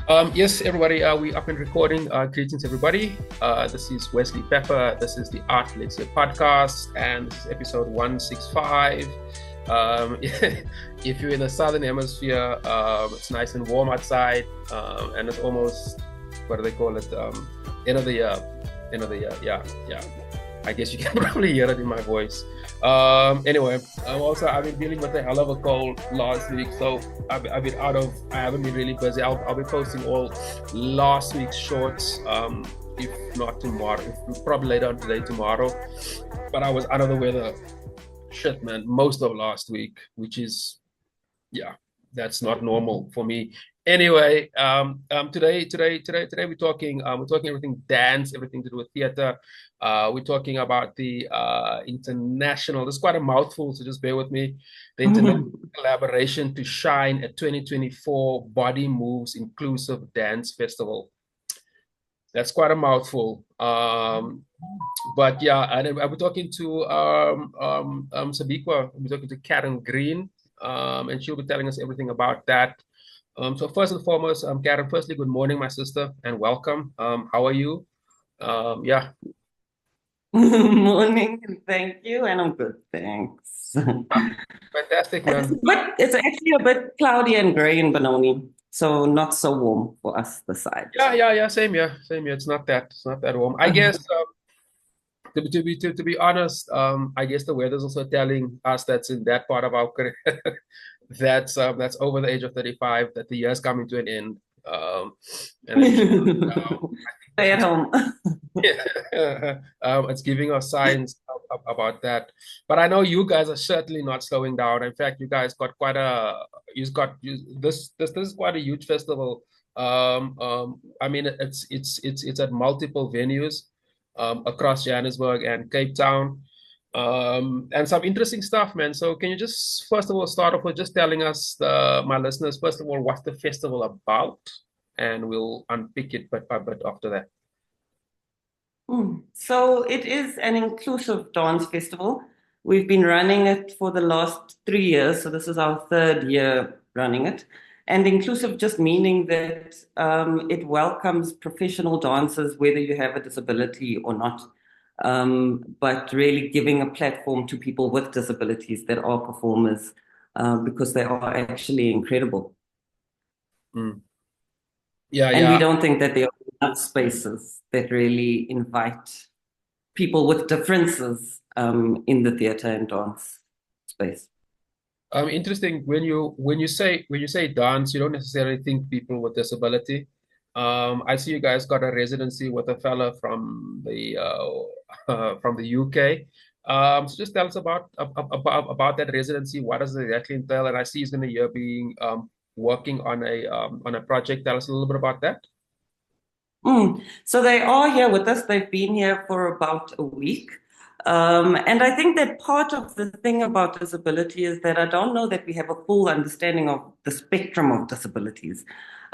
Yes, everybody, we up and recording. Greetings, everybody. This is Wesley Pepper. This is the Art Lexcia podcast, and this is episode 165. If you're in the southern hemisphere, it's nice and warm outside, and it's almost, what do they call it? End of the year. End of the year. Yeah, yeah. I guess you can probably hear it in my voice. Anyway, I've been dealing with a hell of a cold last week, so I haven't been really busy. I'll be posting all last week's shorts, if not tomorrow, if probably later on today, tomorrow. But I was under the weather, shit, man, most of last week, which is, yeah, that's not normal for me. Anyway, today we're talking everything dance, everything to do with theater. We're talking about the international. This is quite a mouthful, so just bear with me. The international collaboration to shine at 2024 Body Moves Inclusive Dance Festival. That's quite a mouthful. But yeah, and I'll be talking to Sibikwa. I'll be talking to Caryn Green, and she'll be telling us everything about that. So first and foremost, Caryn, firstly, good morning, my sister, and welcome. How are you? Yeah. Morning, thank you, and I'm good, thanks. Fantastic, man. It's actually a bit cloudy and gray in Benoni, so not so warm for us this side. Yeah. Same here. It's not that warm. I guess to be honest, I guess the weather's also telling us that's in that part of our career that's over the age of 35 that the year's coming to an end. And Stay at home. It's giving us signs about that. But I know you guys are certainly not slowing down. In fact, you guys got this is quite a huge festival. I mean, it's at multiple venues across Johannesburg and Cape Town. And some interesting stuff, man. So can you just first of all start off with just telling us, my listeners, first of all, what's the festival about? And we'll unpick it bit by bit after that. So it is an inclusive dance festival. We've been running it for the last 3 years, so this is our third year running it. And inclusive just meaning that it welcomes professional dancers, whether you have a disability or not, but really giving a platform to people with disabilities that are performers, because they are actually incredible. Yeah, and we don't think that there are enough spaces that really invite people with differences in the theater and dance space. Interesting. When you say dance, you don't necessarily think people with disability. I see you guys got a residency with a fella from the UK. So just tell us about that residency. What does it exactly entail? And I see he's going to being working on a project. Tell us a little bit about that. So they are here with us. They've been here for about a week. And I think that part of the thing about disability is that I don't know that we have a full understanding of the spectrum of disabilities.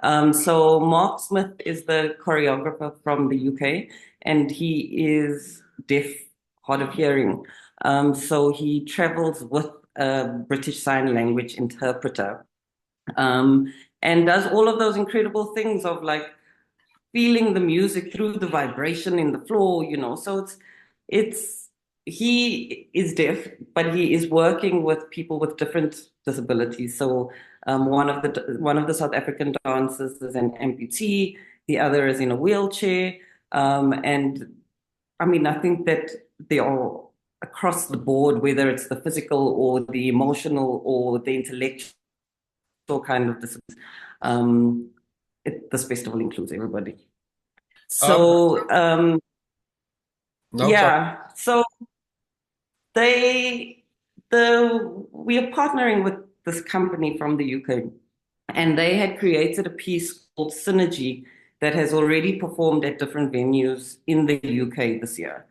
So Mark Smith is the choreographer from the UK, and he is deaf, hard of hearing. So he travels with a British Sign Language interpreter, and does all of those incredible things of like feeling the music through the vibration in the floor, So he is deaf, but he is working with people with different disabilities. So one of the South African dancers is an amputee, the other is in a wheelchair, and I mean, I think that they are across the board, whether it's the physical or the emotional or the intellectual kind of disabilities. This festival includes everybody. So yeah, so we are partnering with this company from the UK, and they had created a piece called Synergy that has already performed at different venues in the UK this year.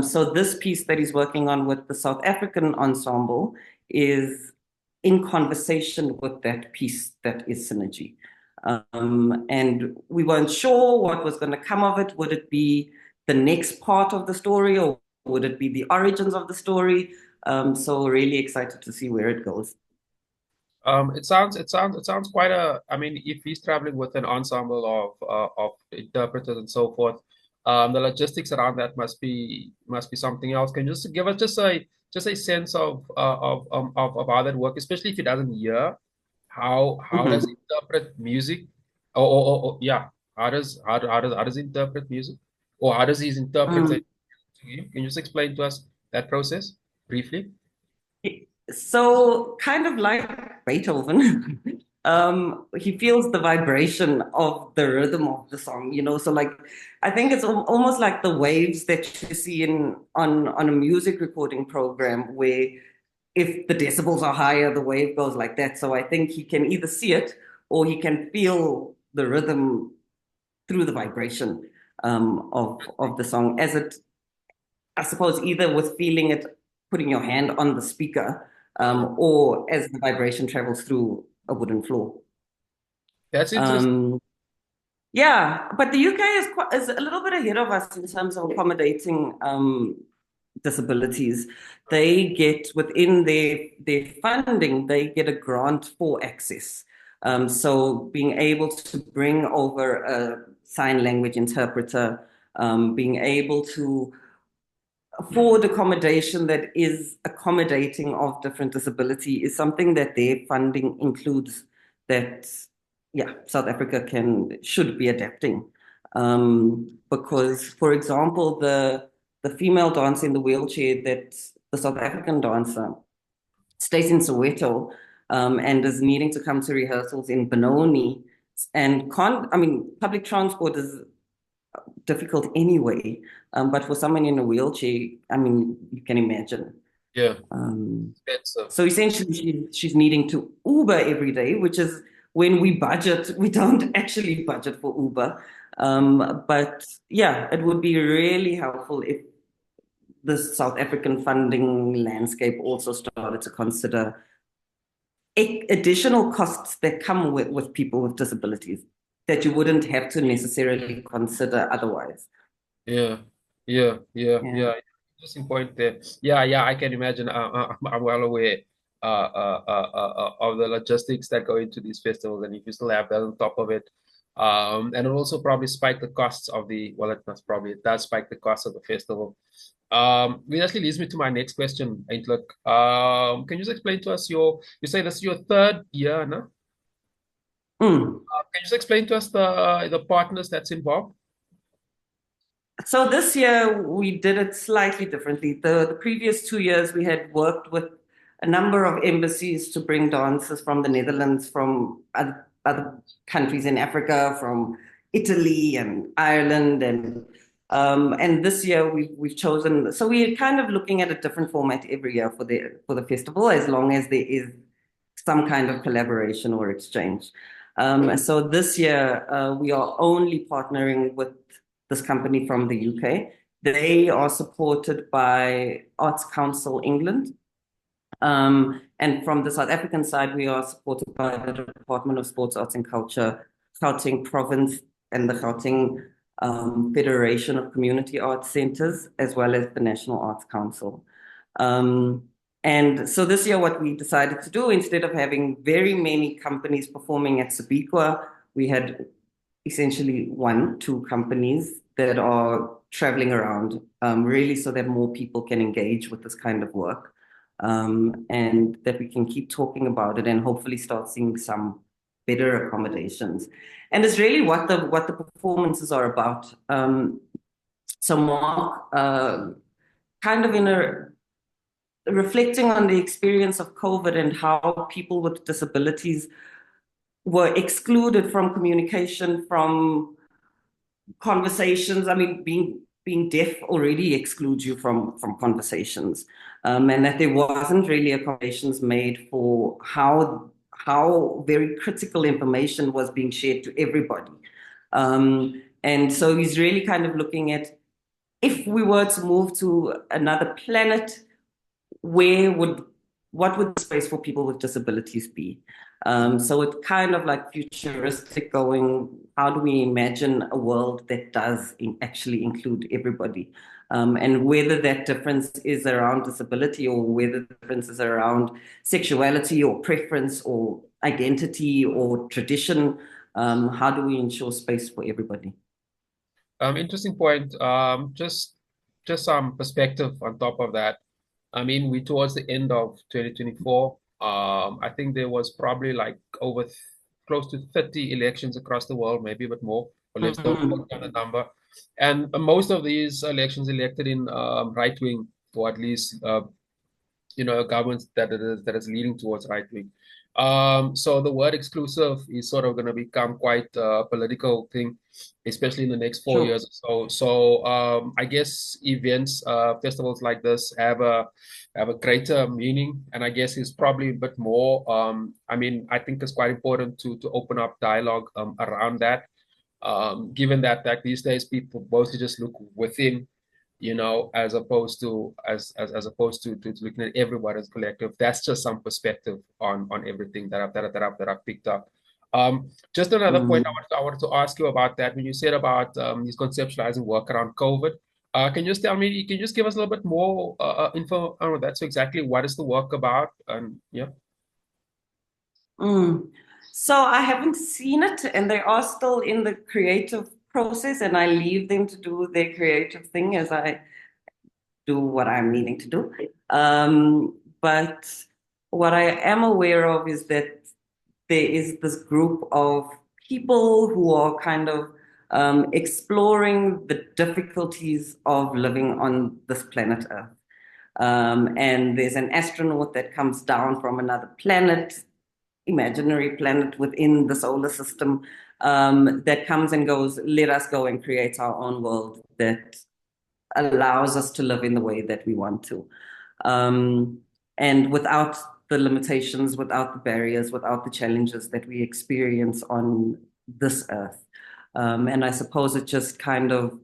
So this piece that he's working on with the South African ensemble is in conversation with that piece that is Synergy. And we weren't sure what was going to come of it. Would it be the next part of the story, or would it be the origins of the story? So really excited to see where it goes. It sounds quite a. I mean, if he's traveling with an ensemble of interpreters and so forth, the logistics around that must be something else. Can you just give us just a sense of how that works, especially if he doesn't hear how does he Mhm. interpret music? Or yeah, how does he interpret music, or how does he interpret it Mm. to you? Can you just explain to us that process briefly? So kind of like Beethoven, he feels the vibration of the rhythm of the song, you know. So like, I think it's almost like the waves that you see in on a music recording program, where if the decibels are higher, the wave goes like that. So I think he can either see it or he can feel the rhythm through the vibration of the song as it, I suppose, either with feeling it, putting your hand on the speaker, Uh, or as the vibration travels through a wooden floor. that's interesting. Um, yeah, but the UK is a little bit ahead of us in terms of accommodating disabilities. They get within their funding, they get a grant for access. So being able to bring over a sign language interpreter, being able to afford accommodation that is accommodating of different disability is something that their funding includes, that yeah, South Africa should be adapting. Because for example, the female dancer in the wheelchair, that the South African dancer stays in Soweto, and is needing to come to rehearsals in Benoni, and can't, I mean, public transport is difficult anyway. But for someone in a wheelchair, I mean, you can imagine. Yeah, Um, expensive. so essentially, she's needing to Uber every day, which is when we budget, we don't actually budget for Uber. But yeah, it would be really helpful if the South African funding landscape also started to consider additional costs that come with people with disabilities that you wouldn't have to necessarily consider otherwise. Yeah, yeah. Yeah. Interesting point there. Yeah. I can imagine. I'm well aware of the logistics that go into these festivals, and if you still have that on top of it, and it also probably spike the costs of the. Well, it does spike the cost of the festival. Which actually leads me to my next question, Eintlik. Can you just explain to us you say this is your third year, no? Mm. Can you just explain to us the partners that's involved? So this year we did it slightly differently. The previous 2 years we had worked with a number of embassies to bring dancers from the Netherlands, from other countries in Africa, from Italy and Ireland, and this year we've chosen. So we're kind of looking at a different format every year for the festival, as long as there is some kind of collaboration or exchange. So this year we are only partnering with this company from the UK. They are supported by Arts Council England. And from the South African side, we are supported by the Department of Sports, Arts and Culture, Gauteng Province, and the Gauteng Federation of Community Arts Centres, as well as the National Arts Council. Um, and so this year, what we decided to do, instead of having very many companies performing at Sibikwa, we had essentially one, two companies that are traveling around, really, so that more people can engage with this kind of work, and that we can keep talking about it and hopefully start seeing some better accommodations. And it's really what the performances are about. So Mark, kind of in a reflecting on the experience of COVID and how people with disabilities were excluded from communication, from conversations. I mean, being deaf already excludes you from conversations, and that there wasn't really accommodations made for how very critical information was being shared to everybody. And so he's really kind of looking at, if we were to move to another planet, where would what would the space for people with disabilities be? So it's kind of like futuristic going, how do we imagine a world that does actually include everybody? and whether that difference is around disability or whether the difference is around sexuality or preference or identity or tradition. How do we ensure space for everybody? Interesting point. Just some perspective on top of that. I mean, we towards the end of 2024. I think there was probably like over close to 30 elections across the world, maybe a bit more or less. Don't quote me on the number. And most of these elections elected in right wing, or at least governments that is leaning towards right wing. So the word exclusive is sort of going to become quite a political thing, especially in the next 4 years or so. So I guess events, festivals like this have a greater meaning, and I guess it's probably a bit more. I mean, I think it's quite important to open up dialogue around that. Given that these days people mostly just look within, as opposed to looking at everyone as collective. That's just some perspective on everything that I've picked up. Just another point I wanted to ask you about that when you said about these conceptualizing work around COVID. Can you just tell me? Can you just give us a little bit more info on that? So exactly what is the work about? And yeah. So I haven't seen it, and they are still in the creative process, and I leave them to do their creative thing as I do what I'm needing to do. But what I am aware of is that there is this group of people who are kind of exploring the difficulties of living on this planet Earth. And there's an astronaut that comes down from another planet, imaginary planet within the solar system, that comes and goes, let us go and create our own world that allows us to live in the way that we want to. And without the limitations, without the barriers, without the challenges that we experience on this earth. And I suppose it just kind of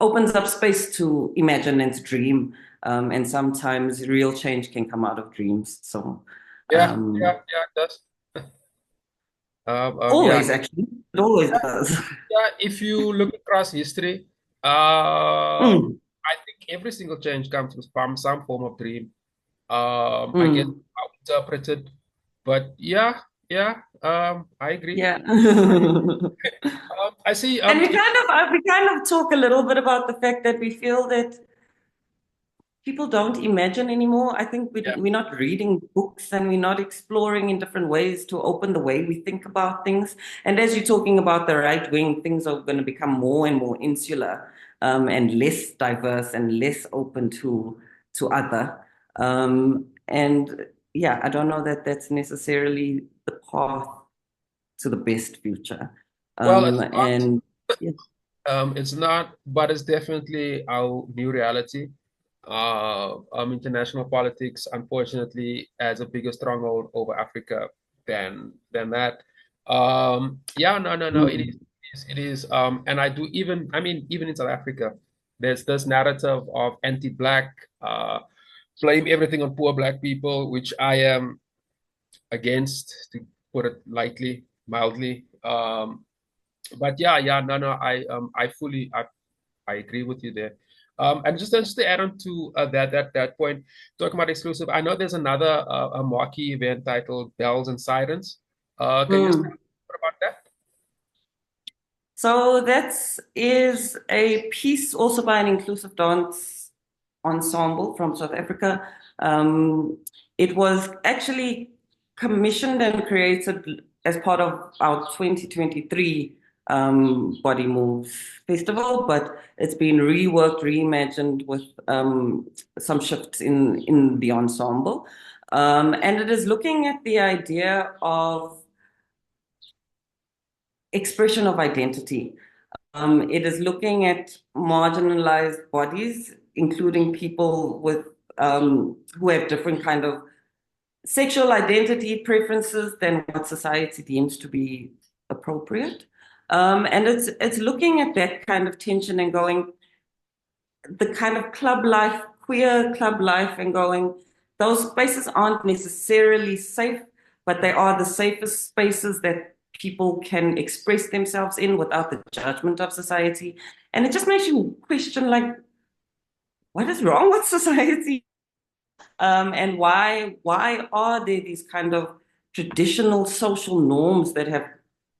opens up space to imagine and to dream. And sometimes real change can come out of dreams. So Yeah, it does. always, actually, it always does. Yeah, if you look across history, I think every single change comes from some form of dream. I guess how interpreted, but yeah, I agree. Yeah. I see. And we kind of talk a little bit about the fact that we feel that people don't imagine anymore. I think we're not reading books and we're not exploring in different ways to open the way we think about things. And as you're talking about the right wing, things are going to become more and more insular, and less diverse and less open to other. And yeah, I don't know that that's necessarily the path to the best future. Well, And yeah. it's not, but it's definitely our new reality. International politics, unfortunately, has a bigger stronghold over Africa than that. No, it is. And I do even in South Africa, there's this narrative of anti-black, blame everything on poor black people, which I am against, to put it mildly. But I agree with you there. And just to add on to that point, talking about exclusive, I know there's another a marquee event titled Bells and Sirens. Can you just tell me about that? So that is a piece also by an inclusive dance ensemble from South Africa. It was actually commissioned and created as part of our 2023 Body Moves Festival, but it's been reworked, reimagined with some shifts in the ensemble. And it is looking at the idea of expression of identity. It is looking at marginalized bodies, including people with who have different kind of sexual identity preferences than what society deems to be appropriate. And it's looking at that kind of tension and going, the kind of club life, queer club life, and going, those spaces aren't necessarily safe, but they are the safest spaces that people can express themselves in without the judgment of society. And it just makes you question, like, what is wrong with society? And why are there these kind of traditional social norms that have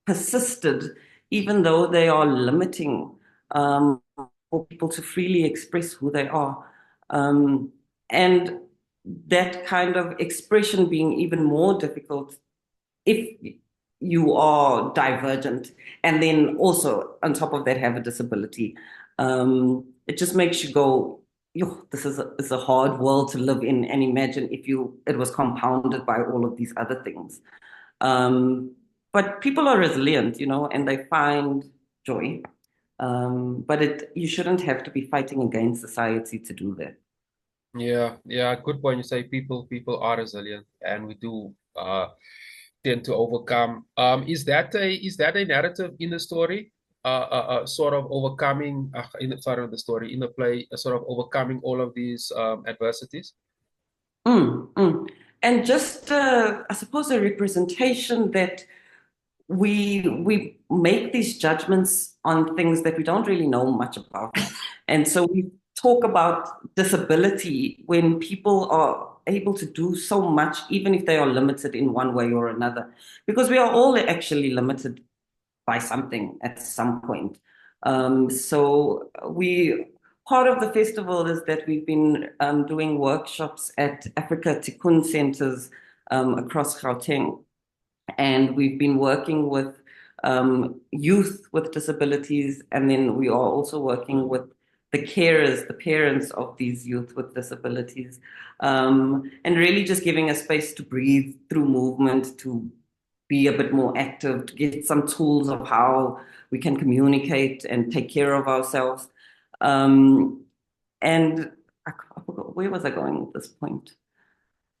persisted, even though they are limiting for people to freely express who they are? And that kind of expression being even more difficult if you are divergent, and then also on top of that have a disability. It just makes you go, yo, this is a hard world to live in. And imagine if it was compounded by all of these other things. But people are resilient, and they find joy. But you shouldn't have to be fighting against society to do that. Yeah, good point. You say people are resilient, and we do tend to overcome. Is that a narrative in the story? Sort of overcoming in the story in the play, sort of overcoming all of these adversities. Mm, mm. And just, I suppose, a representation that we make these judgments on things that we don't really know much about. And so we talk about disability when people are able to do so much, even if they are limited in one way or another, because we are all actually limited by something at some point. So part of the festival is that we've been doing workshops at Africa Tikkun centers across Gauteng, and we've been working with youth with disabilities, and then we are also working with the carers, the parents of these youth with disabilities, and really just giving a space to breathe through movement, to be a bit more active, to get some tools of how we can communicate and take care of ourselves. Um, and I forgot, where was I going with this point?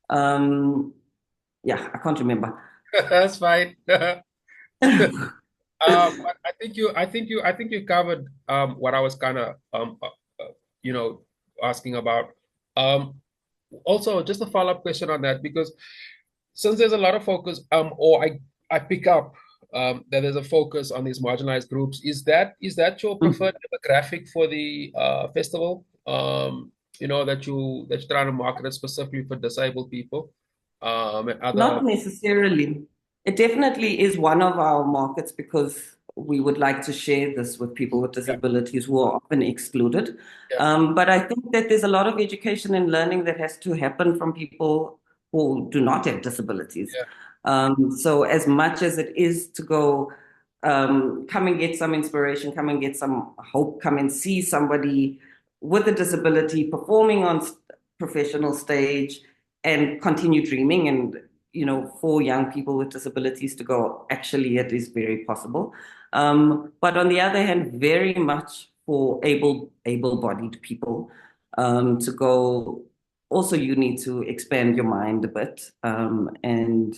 Yeah, I can't remember. That's fine. But I think you covered what I was kind of you know asking about. Um, Also, just a follow-up question on that, because since there's a lot of focus, or I pick up that there's a focus on these marginalized groups. Is that your preferred demographic for the festival? That you're trying to market it specifically for disabled people, and other. Not necessarily. It definitely is one of our markets because we would like to share this with people with Yeah, disabilities who are often excluded. yeah, But I think that there's a lot of education and learning that has to happen from people who do not have disabilities. yeah. So as much as it is to go, come and get some inspiration, come and get some hope, come and see somebody with a disability performing on professional stage and continue dreaming, and for young people with disabilities to go, actually, it is very possible. But on the other hand, very much for able-bodied people to go. Also, you need to expand your mind a bit and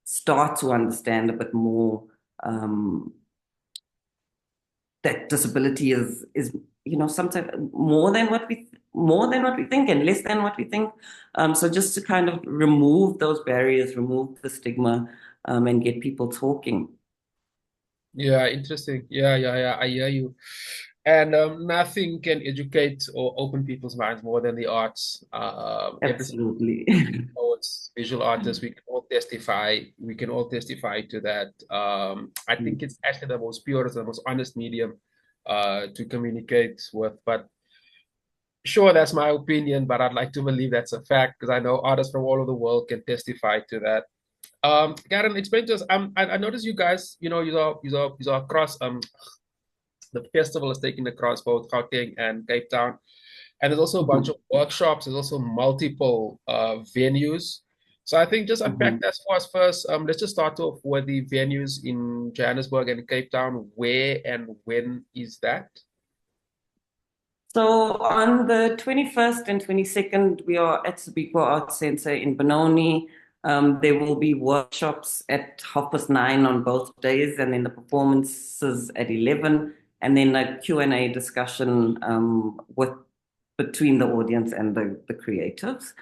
start to understand a bit more that disability is sometimes more than what we think and less than what we think. So just to kind of remove those barriers, remove the stigma, and get people talking. Yeah, interesting. Yeah. I hear you. And nothing can educate or open people's minds more than the arts. Every Absolutely. it's visual artists, we can all testify. We can all testify to that. I think it's actually the most purest, the most honest medium to communicate with. But sure, that's my opinion. But I'd like to believe that's a fact, because I know artists from all over the world can testify to that. Caryn, explain to us. I noticed you guys, you are across. The festival is taking across both Gauteng and Cape Town, and there's also a bunch Mhm. of workshops. There's also multiple venues. So I think just unpack Mhm. that for us first. Let's just start off with the venues in Johannesburg and Cape Town. Where and when is that? So on the 21st and 22nd, we are at Sibikwa Arts Centre in Benoni. There will be workshops at 9:30 on both days, and then the performances at 11, and then a Q&A discussion between the audience and the creatives.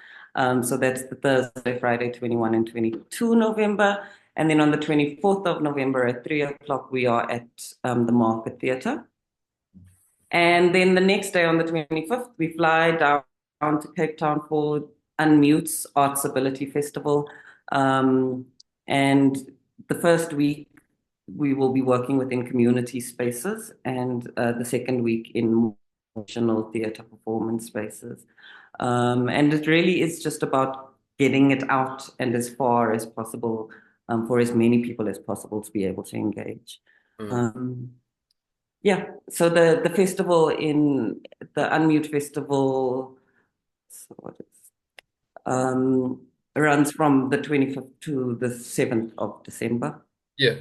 So that's the Thursday, Friday, 21 and 22 November. And then on the 24th of November at 3 o'clock, we are at the Market Theatre. And then the next day on the 25th, we fly down to Cape Town for Unmute's ArtsAbility Festival. And the first week, we will be working within community spaces, and the second week in traditional theatre performance spaces. And it really is just about getting it out and as far as possible for as many people as possible to be able to engage. Yeah, so the festival in the Unmute Festival, so what is, runs from the 25th to the 7th of December. Yeah.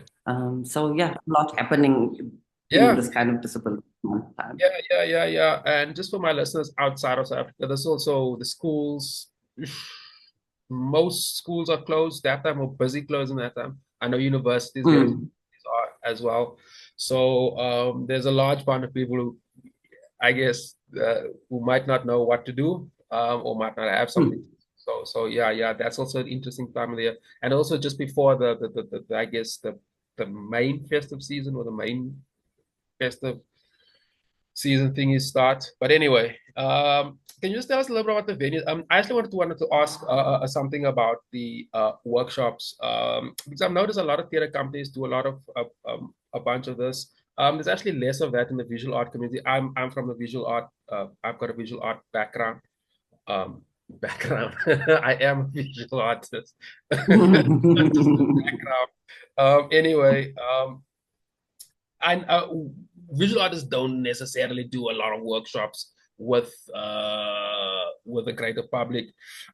So yeah, a lot happening in this kind of disability month time. Yeah. And just for my listeners outside of South Africa, there's also the schools. Most schools are closed that time or busy closing that time. I know universities are as well. So there's a large band of people who, I guess, who might not know what to do or might not have something. So yeah, that's also an interesting time of the year. And also just before the I guess the main festive season or the main festive season thingies start. But anyway, can you just tell us a little bit about the venue? I actually wanted to ask something about the workshops because I've noticed a lot of theater companies do a lot of a bunch of this. There's actually less of that in the visual art community. I'm from the visual art. I've got a visual art background. I am a visual artist. Background. Anyway, I visual artists don't necessarily do a lot of workshops with the greater public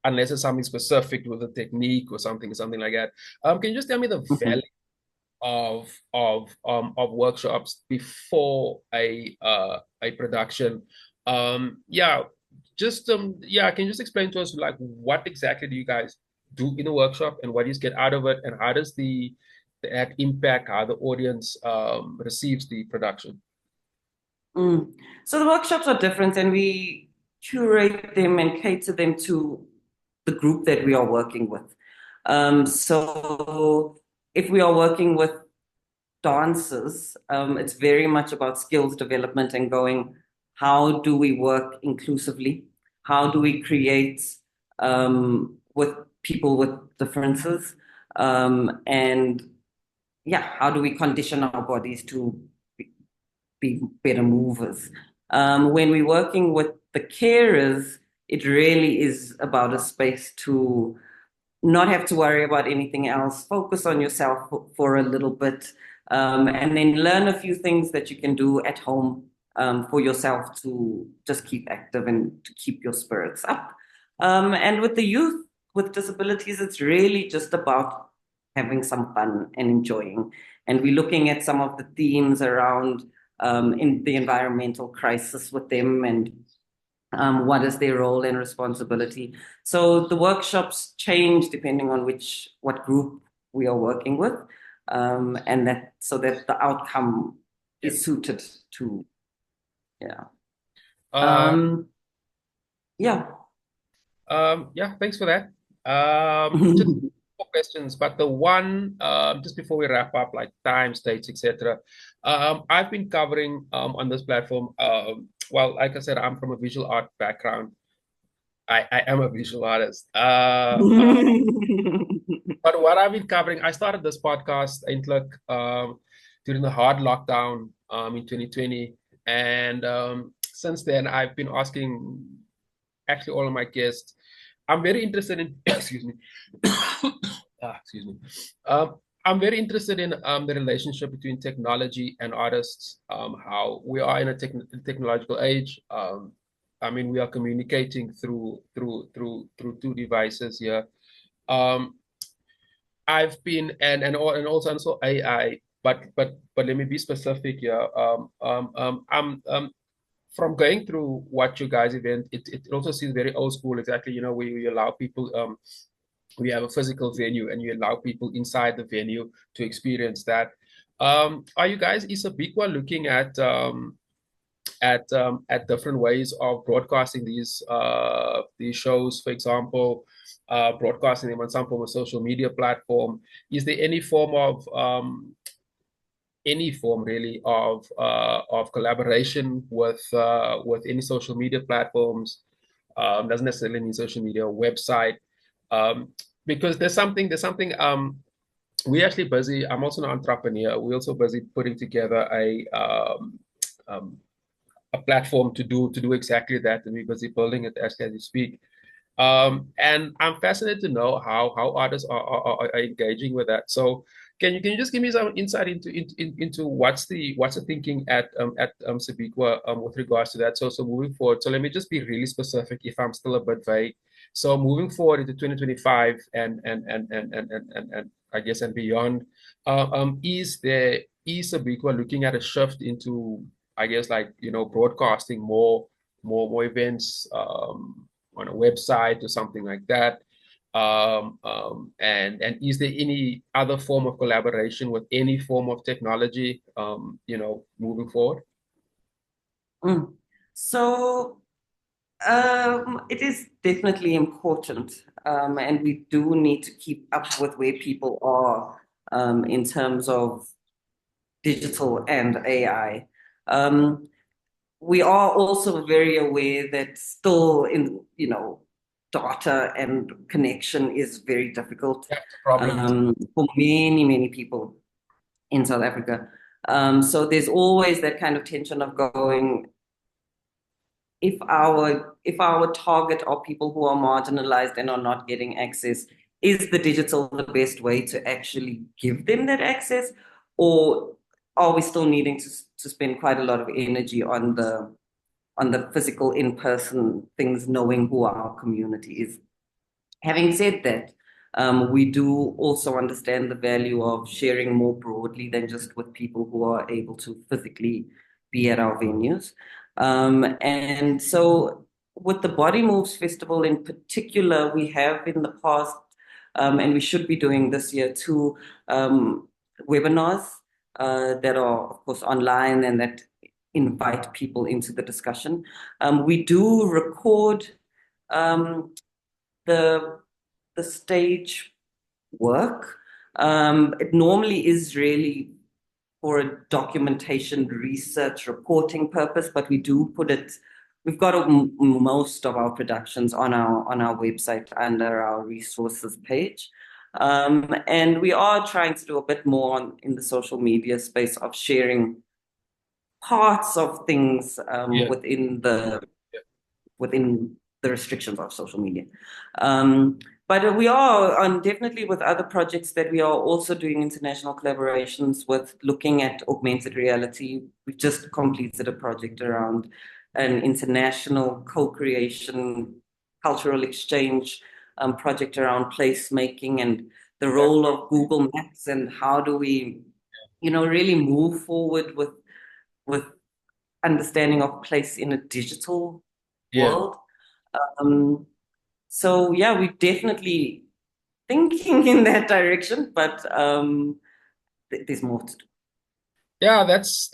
unless it's something specific with a technique or something like that. Can you just tell me the value of workshops before a production? Yeah, can you just explain to us like what exactly do you guys do in a workshop and what do you get out of it, and how does that impact how the audience receives the production? So the workshops are different, and we curate them and cater them to the group that we are working with. So if we are working with dancers, it's very much about skills development and going, how do we work inclusively? How do we create with people with differences? And yeah, how do we condition our bodies to be better movers? When we're working with the carers, it really is about a space to not have to worry about anything else, focus on yourself for a little bit, and then learn a few things that you can do at home for yourself to just keep active and to keep your spirits up. And with the youth with disabilities, it's really just about having some fun and enjoying. And we're looking at some of the themes around in the environmental crisis with them, and what is their role and responsibility. So the workshops change depending on what group we are working with, and that so that the outcome is suited to, yeah. Thanks for that. Just 4 questions, but the one just before we wrap up, like time, states, etc. I've been covering on this platform. Well, like I said, I'm from a visual art background. I am a visual artist. But what I've been covering, I started this podcast in during the hard lockdown in 2020, and since then I've been asking actually all of my guests. I'm very interested in excuse me. Excuse me. I'm very interested in the relationship between technology and artists. How we are in a technological age. I mean, we are communicating through 2 devices here. I've been and also AI, but let me be specific here. I'm from going through what you guys event, it also seems very old school. Exactly, we allow people. We have a physical venue, and you allow people inside the venue to experience that. Are you guys, Sibikwa, looking at different ways of broadcasting these shows, for example, broadcasting them on some form of social media platform? Is there any form of any form really of collaboration with any social media platforms. Doesn't necessarily mean social media, website, um, because there's something. We're actually busy. I'm also an entrepreneur. We're also busy putting together um, a platform to do exactly that, and we're busy building it as you speak. And I'm fascinated to know how artists are engaging with that. So can you just give me some insight into what's the thinking at Sibikwa with regards to that? So moving forward, so let me just be really specific if I'm still a bit vague. So moving forward into 2025 and I guess and beyond, is Sibikwa looking at a shift into, I guess, like, broadcasting more events on a website or something like that? And is there any other form of collaboration with any form of technology, moving forward? Mm. So it is definitely important, and we do need to keep up with where people are in terms of digital and AI. Um, we are also very aware that still data and connection is very difficult That's a problem. for many, many people in South Africa. So there's always that kind of tension of going, if our target are people who are marginalized and are not getting access, is the digital the best way to actually give them that access, or are we still needing to spend quite a lot of energy on the physical in-person things, knowing who our community is? Having said that, we do also understand the value of sharing more broadly than just with people who are able to physically be at our venues. And so, with the Body Moves Festival in particular, we have in the past, and we should be doing this year too, webinars that are, of course, online and that invite people into the discussion. We do record um, the stage work. It normally is really for a documentation, research, reporting purpose, but we do put it. We've got most of our productions on our website under our resources page. And we are trying to do a bit more in the social media space of sharing parts of things Yeah. within the restrictions of social media. But we are on definitely with other projects that we are also doing international collaborations with, looking at augmented reality. We just completed a project around an international co-creation, cultural exchange project around placemaking and the role of Google Maps, and how do we, really move forward with understanding of place in a digital Yeah. world. Um, so yeah, we're definitely thinking in that direction, but there's more to do. Yeah, that's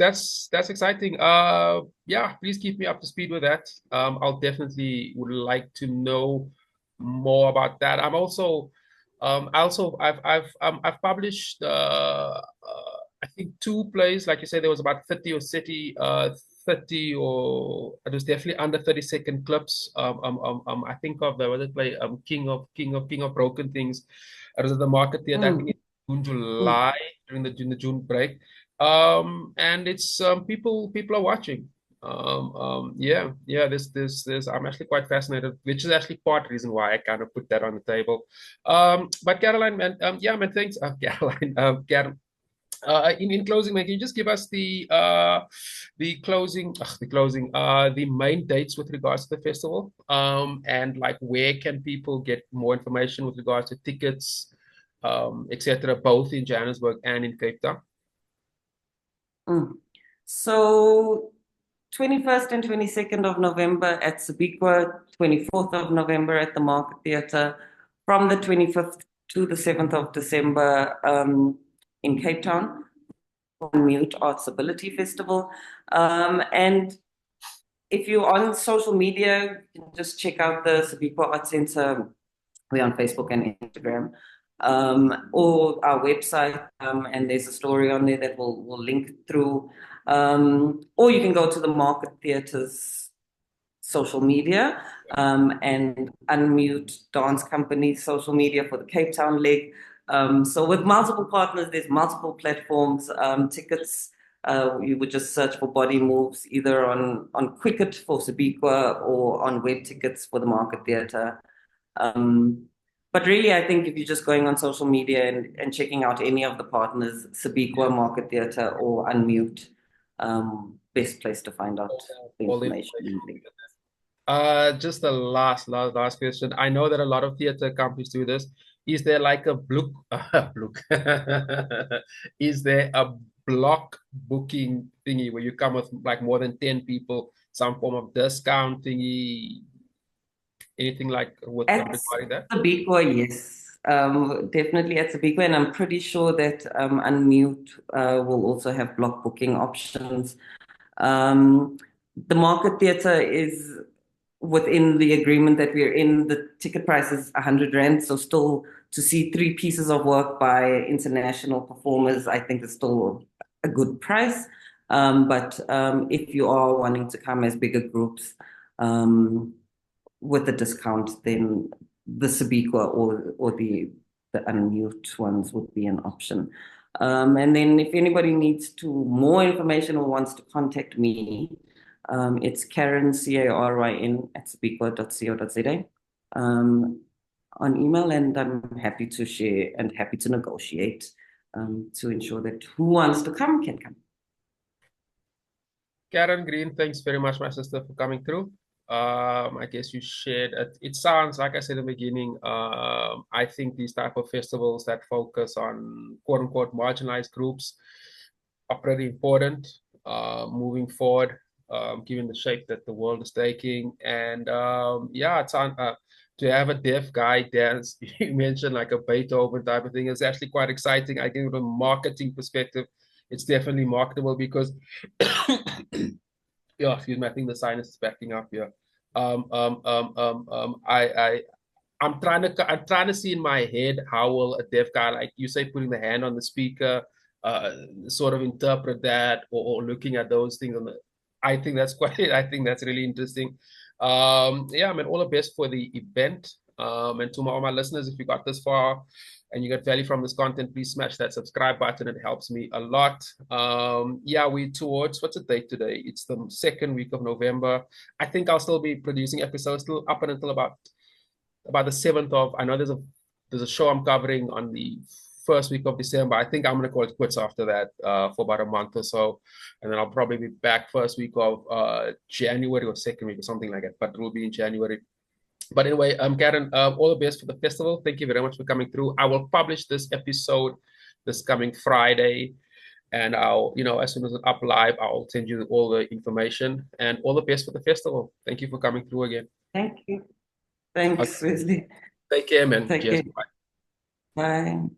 exciting. Yeah, please keep me up to speed with that. I'll definitely would like to know more about that. I've published I think two plays. Like you said, there was about 30 or 30, or it was definitely under 30-second clips. I think of the other play, King of Broken Things. It was at the Market Theatre, I think Mm, in June, mm. July, during the June break. And it's people are watching. Yeah, this I'm actually quite fascinated, which is actually part reason why I kind of put that on the table. But Caroline, man, yeah, man, thanks, Caroline. In closing, man, can you just give us the main dates with regards to the festival, and like where can people get more information with regards to tickets, etc., both in Johannesburg and in Cape Town? Mm. So 21st and 22nd of November at Sibikwa, 24th of November at the Market Theatre, from the 25th to the 7th of December in Cape Town, Mute ArtsAbility Festival. And if you're on social media, you can just check out the Sibikwa Arts Centre. We're on Facebook and Instagram. or our website, and there's a story on there that we'll link through. Or you can go to the Market Theatre's social media, and Unmute Dance Company's social media for the Cape Town leg. So with multiple partners, there's multiple platforms. Tickets, you would just search for Body Moves either on Quicket for Sibikwa or on Webtickets for the Market Theatre. But really, I think if you're just going on social media and checking out any of the partners, Sibikwa, Market Theatre, or Unmute, best place to find out the information. Just the last question. I know that a lot of theater companies do this. Is there like a is there a block booking thingy where you come with like more than 10 people, some form of discount thingy, anything like with regarding that? Sibikwa, yes. Definitely at Sibikwa, and I'm pretty sure that Unmute will also have block booking options. The Market Theatre is within the agreement that we're in. The ticket price is 100 Rand, so still to see 3 pieces of work by international performers, I think is still a good price. But if you are wanting to come as bigger groups with a discount, then the Sibikwa or the Unmute ones would be an option. And then if anybody needs more information or wants to contact me, it's Caryn, Caryn, @sibikwa.co.za on email, and I'm happy to share and happy to negotiate to ensure that who wants to come can come. Caryn Green, thanks very much, my sister, for coming through. I guess you shared it. It sounds like I said in the beginning, I think these type of festivals that focus on quote unquote marginalized groups are pretty important moving forward, given the shape that the world is taking. And yeah, it's on to have a deaf guy dance. You mentioned like a Beethoven type of thing. It's actually quite exciting. I think from a marketing perspective, it's definitely marketable because yeah, excuse me, I think the sinus is backing up here. I'm trying to see in my head how will a deaf guy, like you say, putting the hand on the speaker, sort of interpret that or looking at those things. I think that's I think that's really interesting. Yeah, I mean, all the best for the event. And to all my listeners, if you got this far and you get value from this content, please smash that subscribe button. It helps me a lot. Yeah, we towards, what's the date today? It's the 2nd week of November. I think I'll still be producing episodes still up and until about the 7th of, I know there's a show I'm covering on the 1st week of December. I think I'm going to call it quits after that for about a month or so. And then I'll probably be back 1st week of January or 2nd week or something like that, but it will be in January. But anyway, Caryn, all the best for the festival. Thank you very much for coming through. I will publish this episode this coming Friday. And I'll, as soon as it's up live, I'll send you all the information. And all the best for the festival. Thank you for coming through again. Thank you. Thanks, Wesley. Take care, man. Take Cheers. care. Bye.